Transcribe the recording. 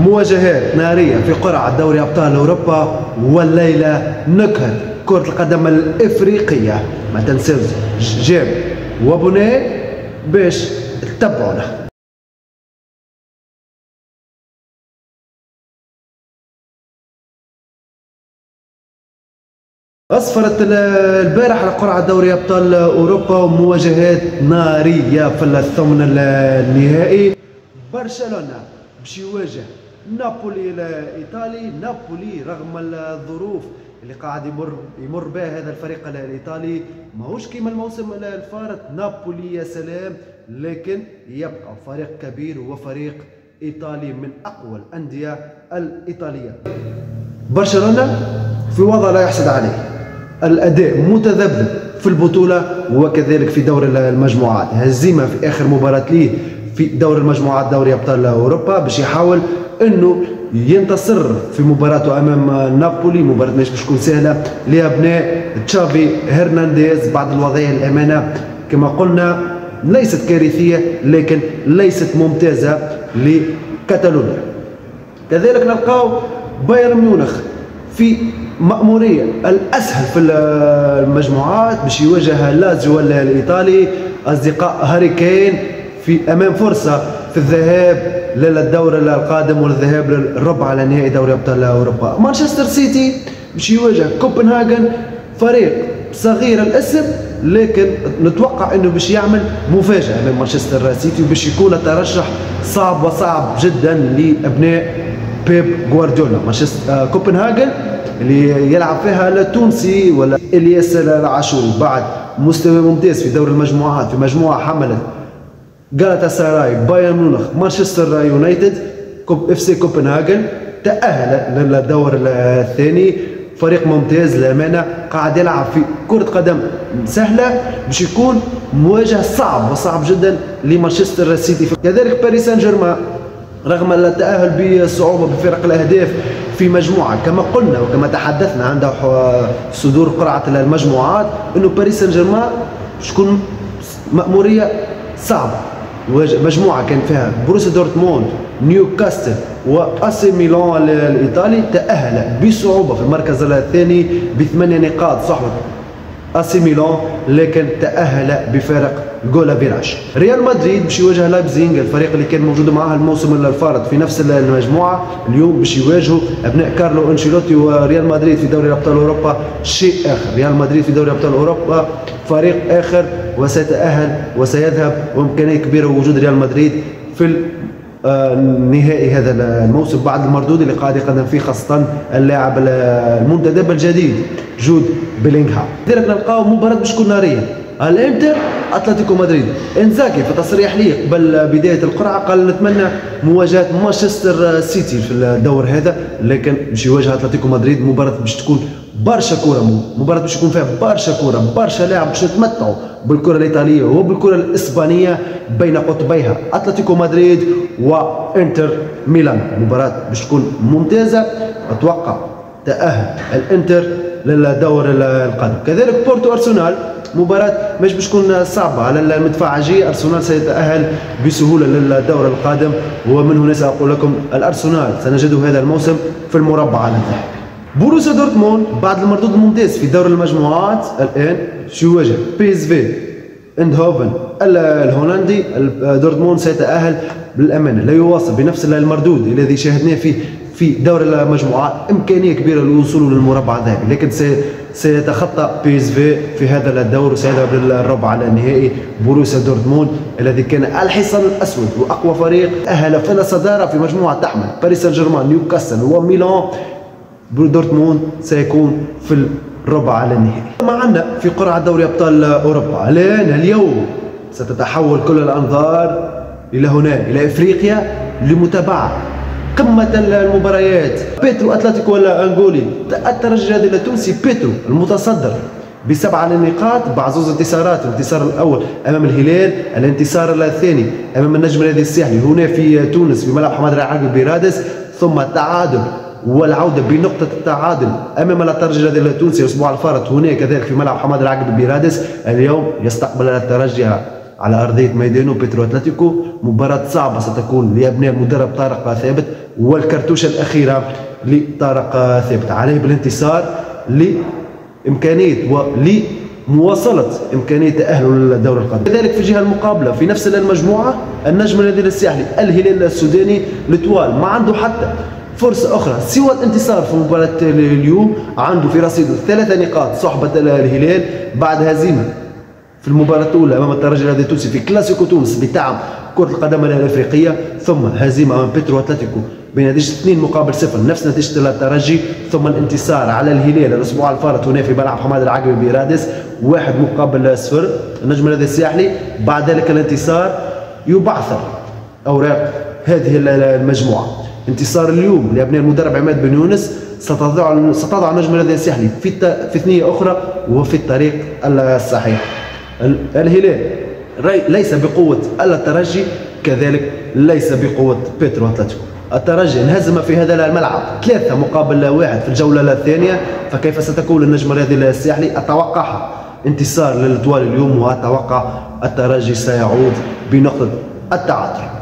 مواجهات نارية في قرعة دوري أبطال أوروبا، والليلة نكهة كرة القدم الإفريقية. ما تنسوش جيم وابوني باش تتبعونا. أسفرت البارح على قرعة دوري أبطال أوروبا ومواجهات نارية في الثمن النهائي. برشلونة باش يواجه نابولي الإيطالي. نابولي رغم الظروف اللي قاعد يمر بها هذا الفريق الإيطالي ماهوش كيما الموسم الفارط. نابولي يا سلام، لكن يبقى فريق كبير وفريق إيطالي من أقوى الأندية الإيطالية. برشلونة في وضع لا يحسد عليه، الأداء متذبذب في البطولة وكذلك في دور المجموعات. هزيمة في آخر مباراة ليه في دور المجموعات دوري أبطال أوروبا باش يحاول أنه ينتصر في مباراته أمام نابولي. مباراة مش باش تكون سهلة لأبناء تشافي هرنانديز بعد الوضعية الأمانة كما قلنا ليست كارثية لكن ليست ممتازة لكاتالونيا. كذلك نلقاو بايرن ميونخ في مأمورية الأسهل في المجموعات باش يواجه لازيو الإيطالي. أصدقاء هاري كين في أمام فرصة في الذهاب للدور القادم والذهاب للربع على نهائي دوري أبطال أوروبا. مانشستر سيتي باش يواجه كوبنهاغن، فريق صغير الاسم لكن نتوقع انه باش يعمل مفاجأة امام مانشستر سيتي وباش يكون الترشح صعب وصعب جدا لابناء بيب غوارديولا. مانشستر كوبنهاغن اللي يلعب فيها التونسي ولا الياس العاشوري بعد مستوى ممتاز في دور المجموعات في مجموعة حملت غالاتا ساراي، بايرن ميونخ، مانشستر يونايتد. اف سي كوبنهاغن تأهل للدور الثاني، فريق ممتاز للأمانة قاعد يلعب في كرة قدم سهلة باش يكون مواجهة صعب وصعب جدا لمانشستر سيتي. كذلك باريس سان جيرمان رغم التأهل بصعوبة بفرق الأهداف في مجموعة كما قلنا وكما تحدثنا عند صدور قرعة المجموعات انه باريس سان جيرمان تكون مأمورية صعبة. مجموعة كان فيها بروسيا دورتموند، نيوكاسل واسي ميلان الإيطالي تأهل بصعوبة في المركز الثاني ب8 نقاط صحبة اسي ميلان لكن تأهل بفارق جول افيراج. ريال مدريد باش يواجه لايبزينغ الفريق اللي كان موجود معاه الموسم الفارط في نفس المجموعة. اليوم باش يواجهوا ابناء كارلو انشيلوتي وريال مدريد في دوري ابطال اوروبا شيء اخر. ريال مدريد في دوري ابطال اوروبا فريق اخر وسيتأهل وسيذهب وامكانية كبيرة وجود ريال مدريد في نهائي هذا الموسم بعد المردود اللي قاعد يقدم فيه خاصة اللاعب المنتدب الجديد جود بيلينغهام. لذلك نلقاو مباراة باش تكون نارية. الانتر اتلتيكو مدريد. انزاكي في تصريح ليه قبل بداية القرعة قال نتمنى مواجهة مانشستر سيتي في الدور هذا لكن باش يواجه اتلتيكو مدريد. مباراة باش تكون برشا كورة، مباراة باش يكون فيها برشا كورة برشا لاعب باش نتمتعوا بالكرة الإيطالية وبالكرة الإسبانية بين قطبيها اتلتيكو مدريد وانتر ميلان. مباراة باش تكون ممتازة، أتوقع تأهل الانتر للدور القادم. كذلك بورتو أرسنال مباراة مش باش تكون صعبة على المدفعجية. أرسنال سيتأهل بسهولة للدور القادم ومن هنا سأقول لكم الأرسنال سنجده هذا الموسم في المربع على الذهاب. بوروسيا دورتموند بعد المردود الممتاز في دور المجموعات الآن سيواجه بي اس في اندهوفن الهولندي. دورتموند سيتأهل بالأمانة لا يواصل بنفس المردود الذي شاهدناه فيه في دور المجموعات. إمكانية كبيرة للوصول للمربع الذهبي لكن سيتخطى بي اس في هذا الدور وسيذهب للربع على النهائي. بوروسيا دورتموند الذي كان الحصان الأسود وأقوى فريق تأهل في الصدارة في مجموعة تحمل باريس سان جيرمان، نيوكاسل وميلان. دورتموند سيكون في الربع على النهائي. معنا في قرعة دوري أبطال أوروبا اليوم ستتحول كل الأنظار إلى هنا إلى إفريقيا لمتابعة قمة المباريات. بيترو أتلتيكو ولا أنغولي. الترجي التونسي بيترو المتصدر ب7 نقاط بعد 2 انتصارات. الانتصار الأول أمام الهلال، الانتصار الثاني أمام النجم الرياضي الساحلي هنا في تونس في ملعب حماد العقل بيرادس، ثم التعادل والعودة بنقطة التعادل أمام الترجي التونسي الأسبوع الفارط هنا كذلك في ملعب حماد العقل بيرادس. اليوم يستقبل الترجي على أرضية ميدانو بيترو أتلتيكو. مباراة صعبة ستكون لأبناء المدرب طارق ثابت. والكرتوشه الاخيره لطارق ثابت. عليه بالانتصار لامكانيه ولمواصله امكانيه تاهله للدور القادم. كذلك في الجهه المقابله في نفس المجموعه النجم النادي الساحلي الهلال السوداني لطوال ما عنده حتى فرصة أخرى سوى الانتصار في مباراة اليوم. عنده في رصيده 3 نقاط صحبة الهلال بعد هزيمة في المباراة الأولى أمام الترجي الرياضي التونسي في كلاسيكو تونس بدعم كرة القدم الأفريقية، ثم هزيمة أمام بيترو أتلتيكو بنتيجة 2-0 نفس نتيجة الترجي، ثم الانتصار على الهلال الأسبوع الفارط هنا في ملعب حماد العقبي برادس 1-0 النجم النادي الساحلي. بعد ذلك الانتصار يبعثر أوراق هذه المجموعة. انتصار اليوم لابناء المدرب عماد بن يونس ستضع نجم النادي الساحلي في ثنية أخرى وفي الطريق الصحيح. الهلال ليس بقوة الترجي، كذلك ليس بقوة بيترو أتلتيكو. الترجي انهزم في هذا الملعب 3-1 في الجولة الثانية، فكيف ستكون النجم الرياضي الساحلي؟ أتوقعها انتصار للطوال اليوم، وأتوقع الترجي سيعود بنقطة التعادل.